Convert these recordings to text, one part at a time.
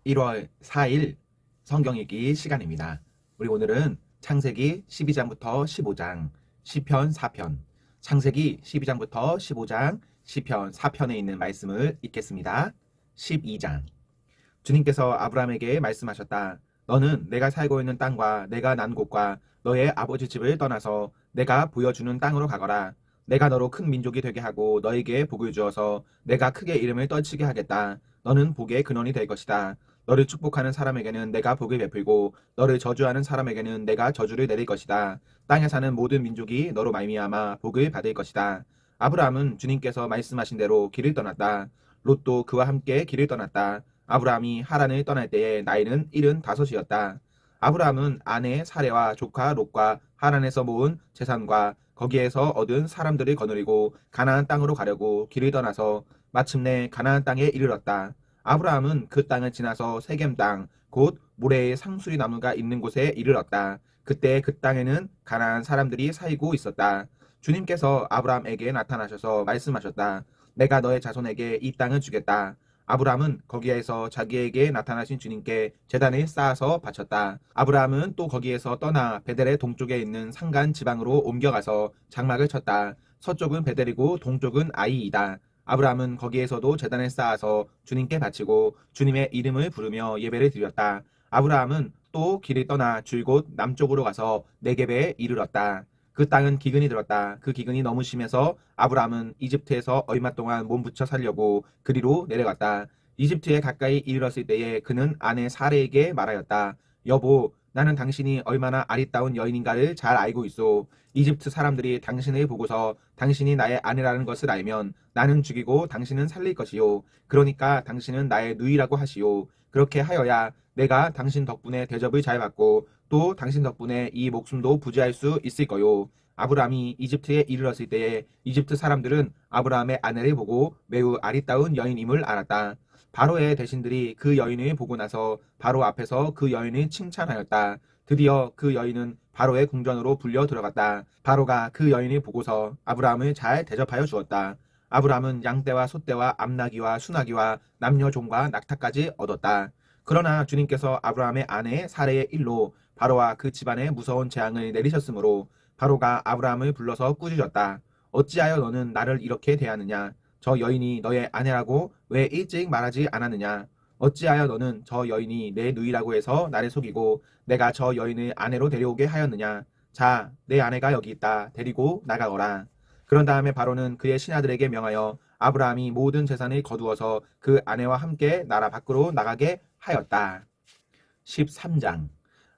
1월 4일 성경 읽기 시간입니다. 우리 오늘은 창세기 12장부터 15장, 시편 4편, 창세기 12장부터 15장, 시편 4편에 있는 말씀을 읽겠습니다. 12장. 주님께서 아브라함에게 말씀하셨다. 너는 내가 살고 있는 땅과 내가 난 곳과 너의 아버지 집을 떠나서 내가 보여주는 땅으로 가거라. 내가 너로 큰 민족이 되게 하고 너에게 복을 주어서 내가 크게 이름을 떨치게 하겠다. 너는 복의 근원이 될 것이다. 너를 축복하는 사람에게는 내가 복을 베풀고 너를 저주하는 사람에게는 내가 저주를 내릴 것이다. 땅에 사는 모든 민족이 너로 말미암아 복을 받을 것이다. 아브라함은 주님께서 말씀하신 대로 길을 떠났다. 롯도 그와 함께 길을 떠났다. 아브라함이 하란을 떠날 때에 나이는 75이었다. 아브라함은 아내 사레와 조카 롯과 하란에서 모은 재산과 거기에서 얻은 사람들을 거느리고 가나안 땅으로 가려고 길을 떠나서 마침내 가나안 땅에 이르렀다. 아브라함은 그 땅을 지나서 세겜 땅, 곧 모래의 상수리 나무가 있는 곳에 이르렀다. 그때 그 땅에는 가나안 사람들이 살고 있었다. 주님께서 아브라함에게 나타나셔서 말씀하셨다. 내가 너의 자손에게 이 땅을 주겠다. 아브라함은 거기에서 자기에게 나타나신 주님께 제단을 쌓아서 바쳤다. 아브라함은 또 거기에서 떠나 베델의 동쪽에 있는 산간 지방으로 옮겨가서 장막을 쳤다. 서쪽은 베델이고 동쪽은 아이이다. 아브라함은 거기에서도 제단을 쌓아서 주님께 바치고 주님의 이름을 부르며 예배를 드렸다. 아브라함은 또 길을 떠나 줄곧 남쪽으로 가서 네겝에 이르렀다. 그 땅은 기근이 들었다. 그 기근이 너무 심해서 아브라함은 이집트에서 얼마 동안 몸부쳐 살려고 그리로 내려갔다. 이집트에 가까이 이르렀을 때에 그는 아내 사레에게 말하였다. 여보, 나는 당신이 얼마나 아리따운 여인인가를 잘 알고 있소. 이집트 사람들이 당신을 보고서 당신이 나의 아내라는 것을 알면 나는 죽이고 당신은 살릴 것이요. 그러니까 당신은 나의 누이라고 하시오. 그렇게 하여야 내가 당신 덕분에 대접을 잘 받고 또 당신 덕분에 이 목숨도 부지할 수 있을 거요. 아브라함이 이집트에 이르렀을 때에 이집트 사람들은 아브라함의 아내를 보고 매우 아리따운 여인임을 알았다. 바로의 대신들이 그 여인을 보고 나서 바로 앞에서 그 여인을 칭찬하였다. 드디어 그 여인은 바로의 궁전으로 불려 들어갔다. 바로가 그 여인을 보고서 아브라함을 잘 대접하여 주었다. 아브라함은 양떼와 소떼와 암나귀와 수나귀와 남녀 종과 낙타까지 얻었다. 그러나 주님께서 아브라함의 아내 사레의 일로 바로와 그 집안에 무서운 재앙을 내리셨으므로 바로가 아브라함을 불러서 꾸짖었다. 어찌하여 너는 나를 이렇게 대하느냐? 저 여인이 너의 아내라고 왜 일찍 말하지 않았느냐? 어찌하여 너는 저 여인이 내 누이라고 해서 나를 속이고 내가 저 여인을 아내로 데려오게 하였느냐? 자, 내 아내가 여기 있다. 데리고 나가거라. 그런 다음에 바로는 그의 신하들에게 명하여 아브라함이 모든 재산을 거두어서 그 아내와 함께 나라 밖으로 나가게 하였다. 13장.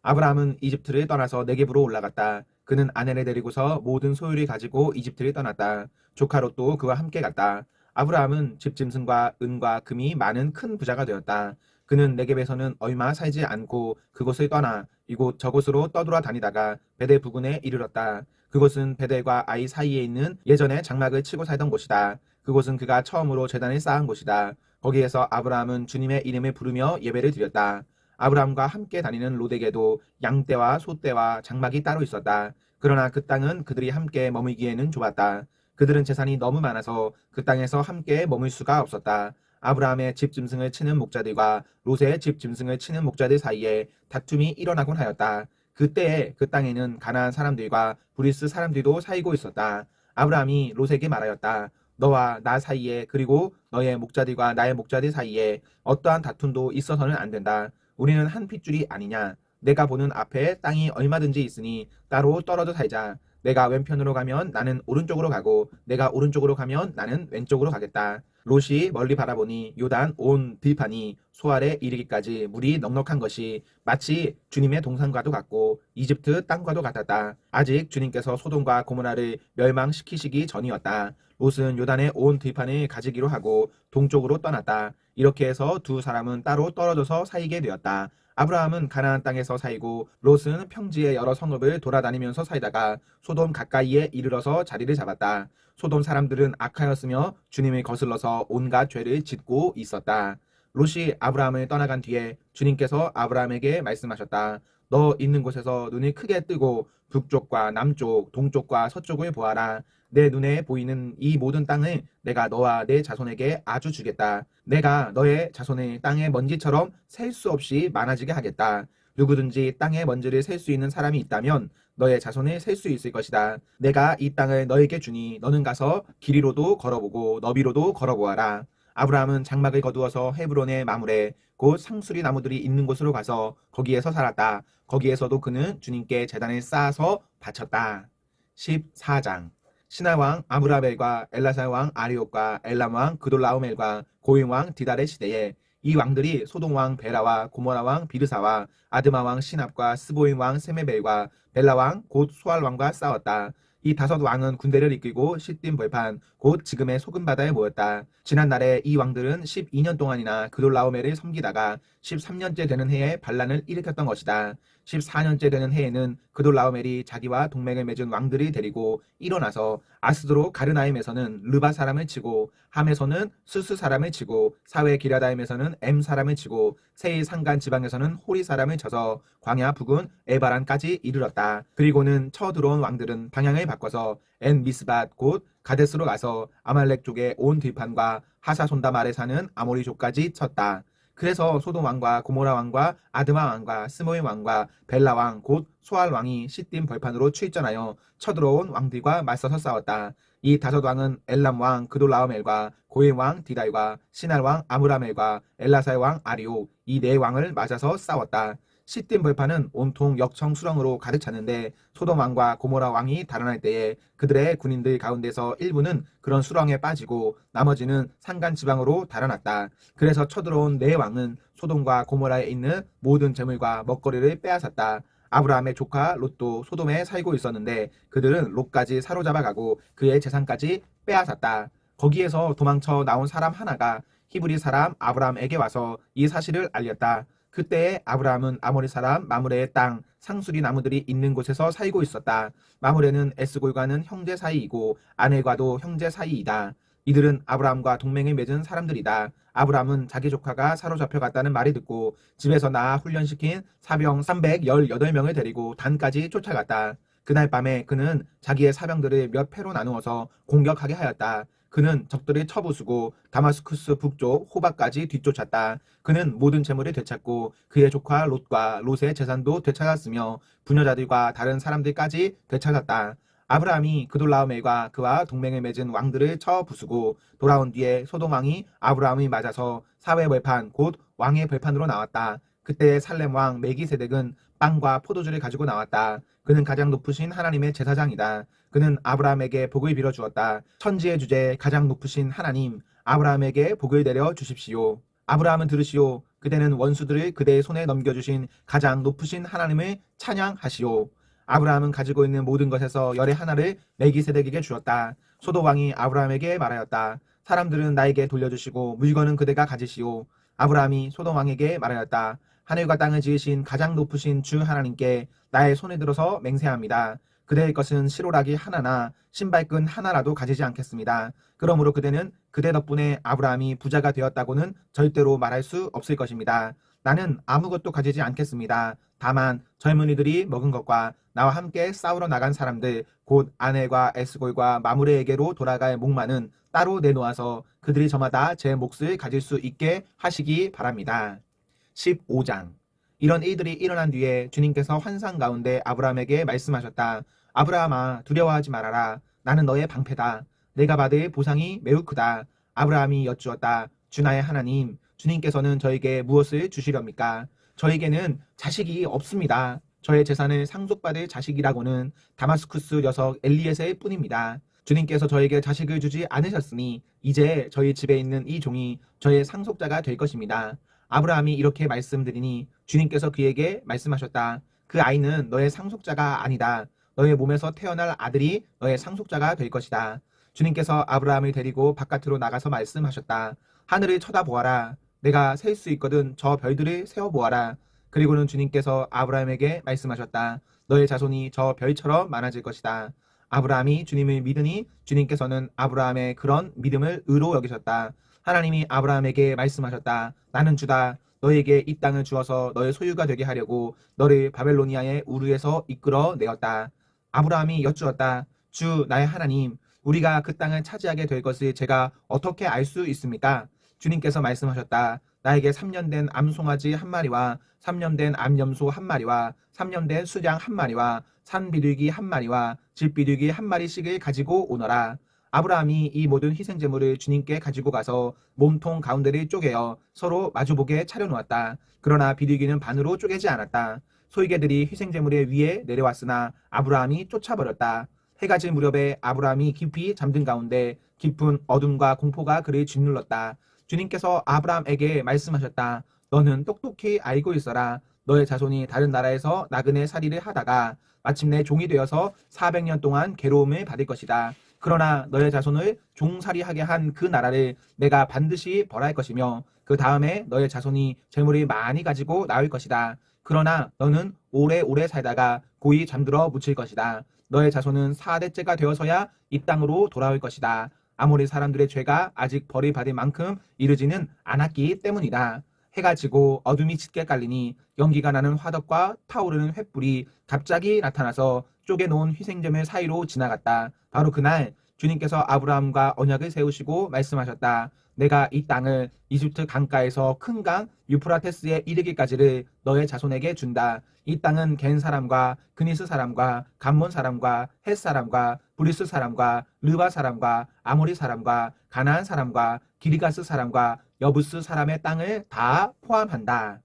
아브라함은 이집트를 떠나서 네겝으로 올라갔다. 그는 아내를 데리고서 모든 소유를 가지고 이집트를 떠났다. 조카 롯도 그와 함께 갔다. 아브라함은 집짐승과 은과 금이 많은 큰 부자가 되었다. 그는 네겝에서는 얼마 살지 않고 그곳을 떠나 이곳 저곳으로 떠돌아 다니다가 베델 부근에 이르렀다. 그곳은 베델과 아이 사이에 있는 예전에 장막을 치고 살던 곳이다. 그곳은 그가 처음으로 제단을 쌓은 곳이다. 거기에서 아브라함은 주님의 이름을 부르며 예배를 드렸다. 아브라함과 함께 다니는 롯에게도 양떼와 소떼와 장막이 따로 있었다. 그러나 그 땅은 그들이 함께 머물기에는 좁았다. 그들은 재산이 너무 많아서 그 땅에서 함께 머물 수가 없었다. 아브라함의 집 짐승을 치는 목자들과 롯의 집 짐승을 치는 목자들 사이에 다툼이 일어나곤 하였다. 그때에 그 땅에는 가나안 사람들과 브리스 사람들도 살고 있었다. 아브라함이 롯에게 말하였다. 너와 나 사이에 그리고 너의 목자들과 나의 목자들 사이에 어떠한 다툼도 있어서는 안 된다. 우리는 한 핏줄이 아니냐. 내가 보는 앞에 땅이 얼마든지 있으니 따로 떨어져 살자. 내가 왼편으로 가면 나는 오른쪽으로 가고 내가 오른쪽으로 가면 나는 왼쪽으로 가겠다. 롯이 멀리 바라보니 요단 온 들판이 소알에 이르기까지 물이 넉넉한 것이 마치 주님의 동산과도 같고 이집트 땅과도 같았다. 아직 주님께서 소돔과 고모라를 멸망시키시기 전이었다. 롯은 요단의 온 들판을 가지기로 하고 동쪽으로 떠났다. 이렇게 해서 두 사람은 따로 떨어져서 살게 되었다. 아브라함은 가나안 땅에서 살고 롯은 평지의 여러 성읍을 돌아다니면서 살다가 소돔 가까이에 이르러서 자리를 잡았다. 소돔 사람들은 악하였으며 주님을 거슬러서 온갖 죄를 짓고 있었다. 롯이 아브라함을 떠나간 뒤에 주님께서 아브라함에게 말씀하셨다. 너 있는 곳에서 눈이 크게 뜨고 북쪽과 남쪽, 동쪽과 서쪽을 보아라. 내 눈에 보이는 이 모든 땅을 내가 너와 내 자손에게 아주 주겠다. 내가 너의 자손을 땅의 먼지처럼 셀 수 없이 많아지게 하겠다. 누구든지 땅의 먼지를 셀 수 있는 사람이 있다면 너의 자손을 셀 수 있을 것이다. 내가 이 땅을 너에게 주니 너는 가서 길이로도 걸어보고 너비로도 걸어보아라. 아브라함은 장막을 거두어서 헤브론의 마물에 곧 상수리 나무들이 있는 곳으로 가서 거기에서 살았다. 거기에서도 그는 주님께 제단을 쌓아서 바쳤다. 14장. 신할 왕 아므라벨과 엘라살 왕 아리옥과 엘람 왕 그돌라오멜과 고임 왕 디달의 시대에 이 왕들이 소동 왕 베라와 고모라 왕 비르사와 아드마 왕 시납과 스보임 왕 세메벨과 벨라 왕 곧 소알 왕과 싸웠다. 이 다섯 왕은 군대를 이끌고 시딤 벌판 곧 지금의 소금 바다에 모였다. 지난날에 이 왕들은 12년 동안이나 그돌라오멜을 섬기다가 13년째 되는 해에 반란을 일으켰던 것이다. 14년째 되는 해에는 그돌라오멜이 자기와 동맹을 맺은 왕들을 데리고 일어나서 아스드로 가르나임에서는 르바 사람을 치고 함에서는 수스 사람을 치고 사회 기라다임에서는 엠 사람을 치고 세일 산간 지방에서는 호리 사람을 쳐서 광야 북은 에바란까지 이르렀다. 그리고는 쳐들어온 왕들은 방향을 바꿔서 엔 미스밧 곧 가데스로 가서 아말렉 쪽의 온 들판과 하사손담 아래 사는 아모리족까지 쳤다. 그래서 소돔 왕과 고모라 왕과 아드마 왕과 스모임 왕과 벨라 왕 곧 소알 왕이 시딤 벌판으로 출전하여 쳐들어온 왕들과 맞서서 싸웠다. 이 다섯 왕은 엘람 왕 그돌라오멜과 고임 왕 디달과 신할 왕 아므라멜과 엘라살 왕 아리오 이 네 왕을 맞아서 싸웠다. 시딤 벌판은 온통 역청 수렁으로 가득 찼는데 소돔 왕과 고모라 왕이 달아날 때에 그들의 군인들 가운데서 일부는 그런 수렁에 빠지고 나머지는 산간 지방으로 달아났다. 그래서 쳐들어온 네 왕은 소돔과 고모라에 있는 모든 재물과 먹거리를 빼앗았다. 아브라함의 조카 롯도 소돔에 살고 있었는데 그들은 롯까지 사로잡아가고 그의 재산까지 빼앗았다. 거기에서 도망쳐 나온 사람 하나가 히브리 사람 아브라함에게 와서 이 사실을 알렸다. 그때에 아브라함은 아모리 사람 마므레의 땅 상수리 나무들이 있는 곳에서 살고 있었다. 마므레는 에스골과는 형제 사이이고 아넬과도 형제 사이이다. 이들은 아브라함과 동맹을 맺은 사람들이다. 아브라함은 자기 조카가 사로잡혀갔다는 말이 듣고 집에서 낳아 훈련시킨 사병 318명을 데리고 단까지 쫓아갔다. 그날 밤에 그는 자기의 사병들을 몇 패로 나누어서 공격하게 하였다. 그는 적들을 쳐부수고 다마스쿠스 북쪽 호박까지 뒤쫓았다. 그는 모든 재물을 되찾고 그의 조카 롯과 롯의 재산도 되찾았으며 부녀자들과 다른 사람들까지 되찾았다. 아브라함이 그돌라오멜과 그와 동맹을 맺은 왕들을 쳐 부수고 돌아온 뒤에 소돔 왕이 아브라함을 맞아서 사회 벌판 곧 왕의 벌판으로 나왔다. 그때 살렘 왕 멜기세덱은 빵과 포도주를 가지고 나왔다. 그는 가장 높으신 하나님의 제사장이다. 그는 아브라함에게 복을 빌어 주었다. 천지의 주제 가장 높으신 하나님 아브라함에게 복을 내려 주십시오. 아브라함은 들으시오. 그대는 원수들을 그대의 손에 넘겨주신 가장 높으신 하나님을 찬양하시오. 아브라함은 가지고 있는 모든 것에서 열의 하나를 멜기세덱에게 주었다. 소돔 왕이 아브라함에게 말하였다. 사람들은 나에게 돌려주시고 물건은 그대가 가지시오. 아브라함이 소돔 왕에게 말하였다. 하늘과 땅을 지으신 가장 높으신 주 하나님께 나의 손에 들어서 맹세합니다. 그대의 것은 실오라기 하나나 신발끈 하나라도 가지지 않겠습니다. 그러므로 그대는 그대 덕분에 아브라함이 부자가 되었다고는 절대로 말할 수 없을 것입니다. 나는 아무것도 가지지 않겠습니다. 다만 젊은이들이 먹은 것과 나와 함께 싸우러 나간 사람들 곧 아넬과 에스골과 마므레에게로 돌아갈 목마는 따로 내놓아서 그들이 저마다 제 몫을 가질 수 있게 하시기 바랍니다. 15장. 이런 일들이 일어난 뒤에 주님께서 환상 가운데 아브라함에게 말씀하셨다. 아브라함아 두려워하지 말아라. 나는 너의 방패다. 내가 받을 보상이 매우 크다. 아브라함이 여쭈었다. 주 나의 하나님, 주님께서는 저에게 무엇을 주시렵니까? 저에게는 자식이 없습니다. 저의 재산을 상속받을 자식이라고는 다마스쿠스 녀석 엘리에셀 뿐입니다. 주님께서 저에게 자식을 주지 않으셨으니 이제 저희 집에 있는 이 종이 저의 상속자가 될 것입니다. 아브라함이 이렇게 말씀드리니 주님께서 그에게 말씀하셨다. 그 아이는 너의 상속자가 아니다. 너의 몸에서 태어날 아들이 너의 상속자가 될 것이다. 주님께서 아브라함을 데리고 바깥으로 나가서 말씀하셨다. 하늘을 쳐다보아라. 내가 셀 수 있거든 저 별들을 세어보아라. 그리고는 주님께서 아브라함에게 말씀하셨다. 너의 자손이 저 별처럼 많아질 것이다. 아브라함이 주님을 믿으니 주님께서는 아브라함의 그런 믿음을 의로 여기셨다. 하나님이 아브라함에게 말씀하셨다. 나는 주다. 너에게 이 땅을 주어서 너의 소유가 되게 하려고 너를 바벨로니아의 우르에서 이끌어 내었다. 아브라함이 여쭈었다. 주 나의 하나님, 우리가 그 땅을 차지하게 될 것을 제가 어떻게 알 수 있습니까? 주님께서 말씀하셨다. 나에게 3년 된 암송아지 한 마리와 3년 된 암염소 한 마리와 3년 된 수장 한 마리와 산비둘기 한 마리와 질비둘기 한 마리씩을 가지고 오너라. 아브라함이 이 모든 희생제물을 주님께 가지고 가서 몸통 가운데를 쪼개어 서로 마주보게 차려놓았다. 그러나 비둘기는 반으로 쪼개지 않았다. 소이개들이 희생제물의 위에 내려왔으나 아브라함이 쫓아버렸다. 해가 질 무렵에 아브라함이 깊이 잠든 가운데 깊은 어둠과 공포가 그를 짓눌렀다. 주님께서 아브라함에게 말씀하셨다. 너는 똑똑히 알고 있어라. 너의 자손이 다른 나라에서 나그네 살이를 하다가 마침내 종이 되어서 400년 동안 괴로움을 받을 것이다. 그러나 너의 자손을 종살이하게 한 그 나라를 내가 반드시 벌할 것이며 그 다음에 너의 자손이 재물을 많이 가지고 나올 것이다. 그러나 너는 오래오래 살다가 고이 잠들어 묻힐 것이다. 너의 자손은 4대째가 되어서야 이 땅으로 돌아올 것이다. 아모리 사람들의 죄가 아직 벌을 받을 만큼 이르지는 않았기 때문이다. 해가 지고 어둠이 짙게 깔리니 연기가 나는 화덕과 타오르는 횃불이 갑자기 나타나서 쪼개놓은 희생제물 사이로 지나갔다. 바로 그날 주님께서 아브라함과 언약을 세우시고 말씀하셨다. 내가 이 땅을 이집트 강가에서 큰 강 유프라테스에 이르기까지를 너의 자손에게 준다. 이 땅은 겐 사람과 그니스 사람과 감몬 사람과 헷 사람과 브리스 사람과 르바 사람과 아모리 사람과 가나안 사람과 기리가스 사람과 여부스 사람의 땅을 다 포함한다.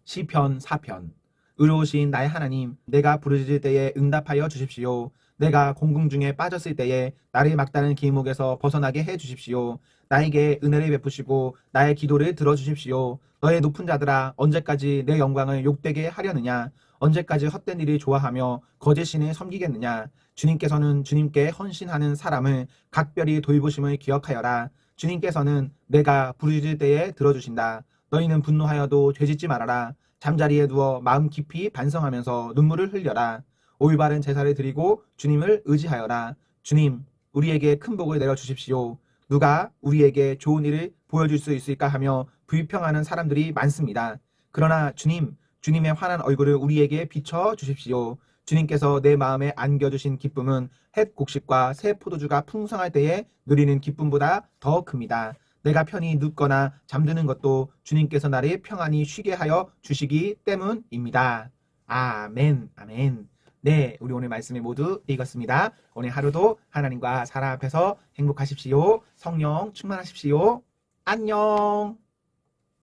시편 4편. 의로우신 나의 하나님, 내가 부르짖을 때에 응답하여 주십시오. 내가 공궁 중에 빠졌을 때에 나를 막다른 길목에서 벗어나게 해 주십시오. 나에게 은혜를 베푸시고 나의 기도를 들어주십시오. 너의 높은 자들아, 언제까지 내 영광을 욕되게 하려느냐? 언제까지 헛된 일을 좋아하며 거짓 신을 섬기겠느냐? 주님께서는 주님께 헌신하는 사람을 각별히 돌보심을 기억하여라. 주님께서는 내가 부르짖을 때에 들어주신다. 너희는 분노하여도 죄짓지 말아라. 잠자리에 누워 마음 깊이 반성하면서 눈물을 흘려라. 올바른 제사를 드리고 주님을 의지하여라. 주님, 우리에게 큰 복을 내려 주십시오. 누가 우리에게 좋은 일을 보여줄 수 있을까 하며 불평하는 사람들이 많습니다. 그러나 주님, 주님의 환한 얼굴을 우리에게 비춰 주십시오. 주님께서 내 마음에 안겨주신 기쁨은 햇 곡식과 새 포도주가 풍성할 때에 누리는 기쁨보다 더 큽니다. 내가 편히 눕거나 잠드는 것도 주님께서 나를 평안히 쉬게 하여 주시기 때문입니다. 아멘, 아멘. 네, 우리 오늘 말씀을 모두 읽었습니다. 오늘 하루도 하나님과 사람 앞에서 행복하십시오. 성령 충만하십시오. 안녕.